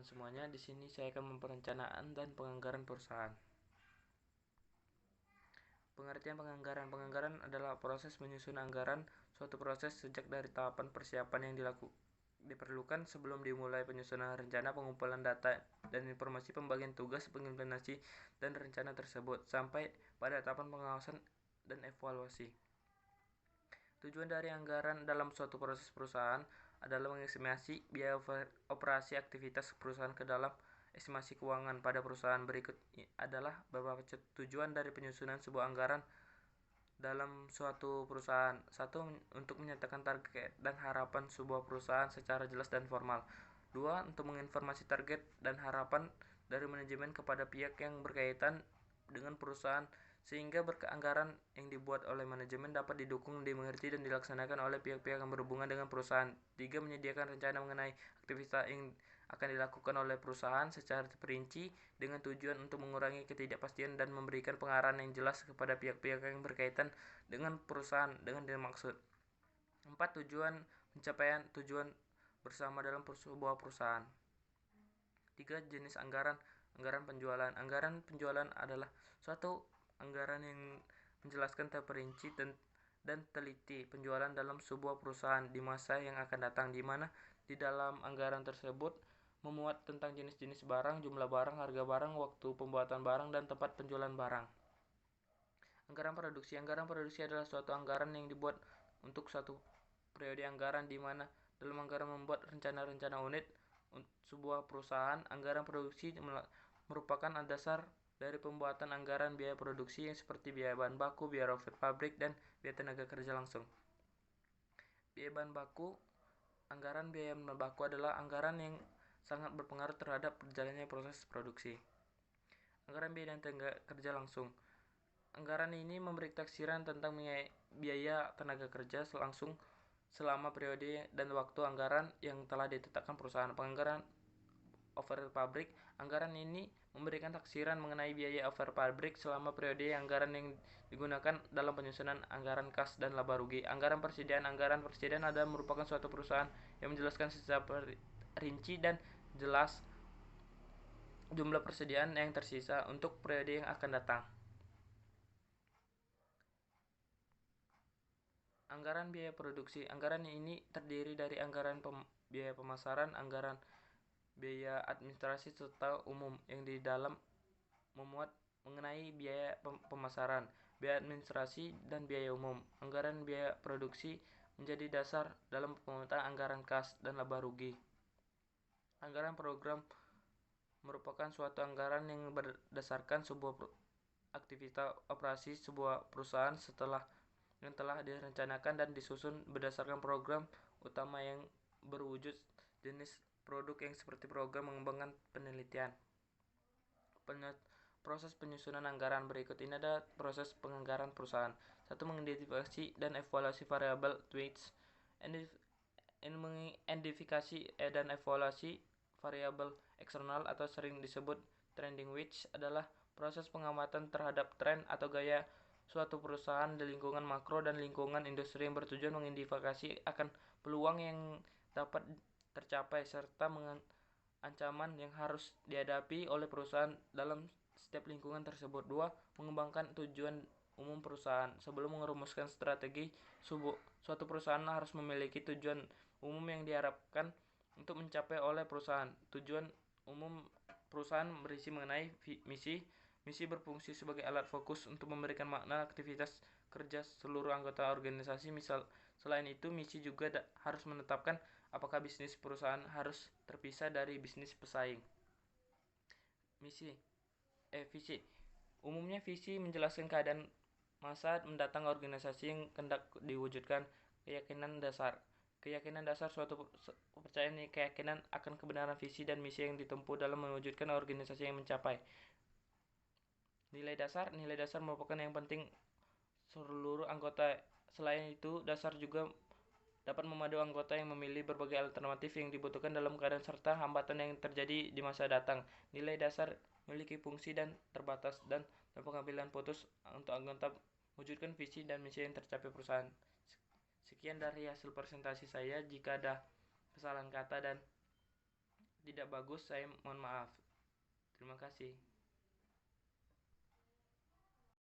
teman-teman semuanya. Di sini saya akan memperencanaan dan penganggaran perusahaan. Pengertian penganggaran. Penganggaran adalah proses menyusun anggaran, suatu proses sejak dari tahapan persiapan yang diperlukan sebelum dimulai penyusunan rencana, pengumpulan data dan informasi, pembagian tugas, pengimplementasi dan rencana tersebut, sampai pada tahapan pengawasan dan evaluasi. Tujuan dari anggaran dalam suatu proses perusahaan adalah mengestimasi biaya operasi aktivitas perusahaan ke dalam estimasi keuangan pada perusahaan. Berikut adalah beberapa tujuan dari penyusunan sebuah anggaran dalam suatu perusahaan. 1. Untuk menyatakan target dan harapan sebuah perusahaan secara jelas dan formal. 2. Untuk menginformasi target dan harapan dari manajemen kepada pihak yang berkaitan dengan perusahaan, sehingga anggaran yang dibuat oleh manajemen dapat didukung, dimengerti, dan dilaksanakan oleh pihak-pihak yang berhubungan dengan perusahaan. 3. Menyediakan rencana mengenai aktivitas yang akan dilakukan oleh perusahaan secara terperinci dengan tujuan untuk mengurangi ketidakpastian dan memberikan pengarahan yang jelas kepada pihak-pihak yang berkaitan dengan perusahaan dengan dimaksud. 4. Pencapaian tujuan bersama dalam sebuah perusahaan. 3. Jenis anggaran. Anggaran penjualan. Anggaran penjualan adalah suatu anggaran yang menjelaskan terperinci dan teliti penjualan dalam sebuah perusahaan di masa yang akan datang, di mana di dalam anggaran tersebut memuat tentang jenis-jenis barang, jumlah barang, harga barang, waktu pembuatan barang, dan tempat penjualan barang. Anggaran produksi. Anggaran produksi adalah suatu anggaran yang dibuat untuk suatu periode anggaran, di mana dalam anggaran membuat rencana-rencana unit sebuah perusahaan. Anggaran produksi merupakan dasar dari pembuatan anggaran biaya produksi yang seperti biaya bahan baku, biaya overhead pabrik, dan biaya tenaga kerja langsung. Biaya bahan baku. Anggaran biaya bahan baku adalah anggaran yang sangat berpengaruh terhadap berjalannya proses produksi. Anggaran biaya dan tenaga kerja langsung. Anggaran ini memberi taksiran tentang biaya tenaga kerja langsung selama periode dan waktu anggaran yang telah ditetapkan perusahaan. Penganggaran overhead pabrik. Anggaran ini memberikan taksiran mengenai biaya overhead pabrik selama periode anggaran yang digunakan dalam penyusunan anggaran kas dan laba rugi. Anggaran persediaan. Anggaran persediaan adalah merupakan suatu perusahaan yang menjelaskan secara rinci dan jelas jumlah persediaan yang tersisa untuk periode yang akan datang. Anggaran biaya produksi. Anggaran ini terdiri dari anggaran biaya pemasaran, anggaran biaya administrasi serta umum yang di dalam memuat mengenai biaya pemasaran, biaya administrasi, dan biaya umum. Anggaran biaya produksi menjadi dasar dalam pemetaan anggaran kas dan laba rugi. Anggaran program merupakan suatu anggaran yang berdasarkan sebuah aktivitas operasi sebuah perusahaan yang telah direncanakan dan disusun berdasarkan program utama yang berwujud jenis produk yang seperti program mengembangkan penelitian. Proses penyusunan anggaran. Berikut ini adalah proses penganggaran perusahaan. 1. Mengidentifikasi dan evaluasi variabel weights. Identifikasi dan evaluasi variabel eksternal atau sering disebut trending weights adalah proses pengamatan terhadap tren atau gaya suatu perusahaan di lingkungan makro dan lingkungan industri yang bertujuan mengidentifikasi akan peluang yang dapat tercapai serta ancaman yang harus dihadapi oleh perusahaan dalam setiap lingkungan tersebut. 2. Mengembangkan tujuan umum perusahaan. Sebelum merumuskan strategi, suatu perusahaan harus memiliki tujuan umum yang diharapkan untuk mencapai oleh perusahaan. Tujuan umum perusahaan berisi mengenai misi. Misi berfungsi sebagai alat fokus untuk memberikan makna aktivitas kerja seluruh anggota organisasi. Selain itu, misi juga harus menetapkan apakah bisnis perusahaan harus terpisah dari bisnis pesaing. Visi. Umumnya visi menjelaskan keadaan masa mendatang organisasi yang hendak diwujudkan. Keyakinan dasar. Keyakinan dasar suatu kepercayaan keyakinan akan kebenaran visi dan misi yang ditempuh dalam mewujudkan organisasi yang mencapai. Nilai dasar. Nilai dasar merupakan yang penting seluruh anggota. Selain itu, dasar juga dapat memadu anggota yang memilih berbagai alternatif yang dibutuhkan dalam keadaan serta hambatan yang terjadi di masa datang. Nilai dasar memiliki fungsi dan terbatas dan pengambilan putus untuk anggota mewujudkan visi dan misi yang tercapai perusahaan. Sekian dari hasil presentasi saya. Jika ada kesalahan kata dan tidak bagus, saya mohon maaf. Terima kasih.